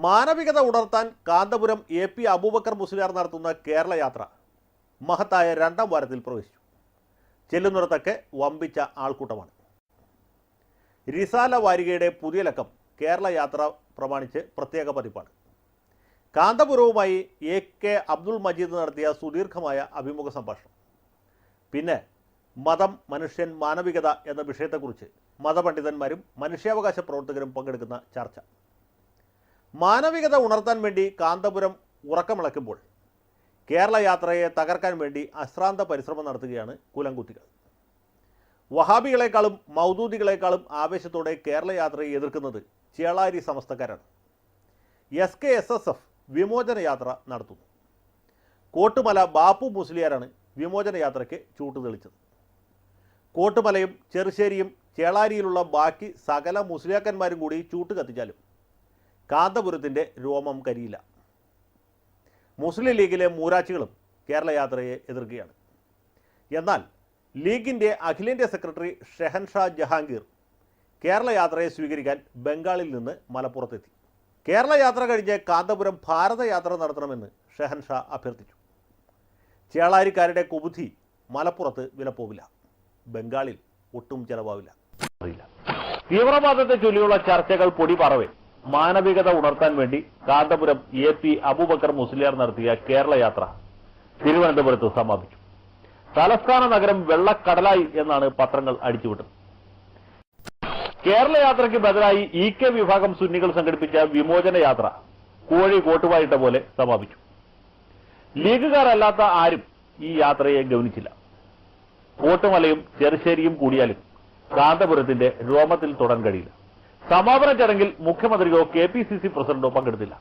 മാനവികത ഉണർത്താൻ കാന്തപുരം എ.പി. അബൂബക്കർ മുസ്ലിയാർ നടത്തുന്ന കേരള യാത്ര മഹത്തായ രണ്ടാം വാരത്തിൽ പ്രവേശിച്ചു. ചെല്ലുന്നിടത്തൊക്കെ വമ്പിച്ച ആൾക്കൂട്ടമാണ്. റിസാല വാരികയുടെ പുതിയ ലക്കം കേരള യാത്ര പ്രമാണിച്ച് പ്രത്യേക പതിപ്പാണ്. കാന്തപുരവുമായി എ.കെ. അബ്ദുൾ മജീദ് നടത്തിയ സുദീർഘമായ അഭിമുഖ സംഭാഷണം. പിന്നെ മതം, മനുഷ്യൻ, മാനവികത എന്ന വിഷയത്തെക്കുറിച്ച് മതപണ്ഡിതന്മാരും മനുഷ്യാവകാശ പ്രവർത്തകരും പങ്കെടുക്കുന്ന ചർച്ച. മാനവികത ഉണർത്താൻ വേണ്ടി കാന്തപുരം ഉറക്കമിളക്കുമ്പോൾ കേരള യാത്രയെ തകർക്കാൻ വേണ്ടി അശ്രാന്ത പരിശ്രമം നടത്തുകയാണ് കുലംകുത്തികൾ. വഹാബികളെക്കാളും മൗദൂദികളെക്കാളും ആവേശത്തോടെ കേരള യാത്രയെ എതിർക്കുന്നത് ചേളാരി സമസ്തക്കാരാണ്. SKSSF വിമോചന യാത്ര നടത്തുന്നു. കോട്ടുമല ബാപ്പു മുസ്ലിയാരാണ് വിമോചന യാത്രയ്ക്ക് ചൂട്ട് തെളിച്ചത്. കോട്ടുമലയും ചെറുശ്ശേരിയും ചേളാരിയിലുള്ള ബാക്കി സകല മുസ്ലിയാക്കന്മാരും കൂടി ചൂട്ട് കത്തിച്ചാലും കാന്തപുരത്തിൻ്റെ രോമം കരിയില്ല. മുസ്ലിം ലീഗിലെ മൂരാച്ചികളും കേരള യാത്രയെ എതിർക്കുകയാണ്. എന്നാൽ ലീഗിൻ്റെ അഖിലേന്ത്യാ സെക്രട്ടറി ഷെഹൻഷാ ജഹാംഗീർ കേരള യാത്രയെ സ്വീകരിക്കാൻ ബംഗാളിൽ നിന്ന് മലപ്പുറത്തെത്തി. കേരള യാത്ര കഴിഞ്ഞ് കാന്തപുരം ഭാരതയാത്ര നടത്തണമെന്ന് ഷെഹൻഷാ അഭ്യർത്ഥിച്ചു. ചേളാരിക്കാരുടെ കുബുദ്ധി മലപ്പുറത്ത് വിലപ്പോവില്ല, ബംഗാളിൽ ഒട്ടും ചെലവാവില്ല. തീവ്രവാദത്തെ ചൊല്ലിയുള്ള ചർച്ചകൾ പൊടിപറവേ മാനവികത ഉണർത്താൻ വേണ്ടി കാന്തപുരം എ.പി. അബൂബക്കർ മുസ്ലിയാർ നടത്തിയ കേരള യാത്ര തിരുവനന്തപുരത്ത് സമാപിച്ചു. തലസ്ഥാന നഗരം വെള്ളക്കടലായി എന്നാണ് പത്രങ്ങൾ അടിച്ചുവിട്ടത്. കേരള യാത്രയ്ക്ക് ബദലായി EK വിഭാഗം സുന്നികൾ സംഘടിപ്പിച്ച വിമോചന യാത്ര കോഴി കോട്ടുവായിട്ട പോലെ സമാപിച്ചു. ലീഗുകാരല്ലാത്ത ആരും ഈ യാത്രയെ ഗൗനിച്ചില്ല. കോട്ടുമലയും ചെറുശ്ശേരിയും കൂടിയാലും കാന്തപുരത്തിന്റെ രോമത്തിൽ തൊടാൻ കഴിയില്ല. സമാപന ചടങ്ങിൽ മുഖ്യമന്ത്രിയോ KPCC പ്രസിഡന്റോ പങ്കെടുത്തില്ല.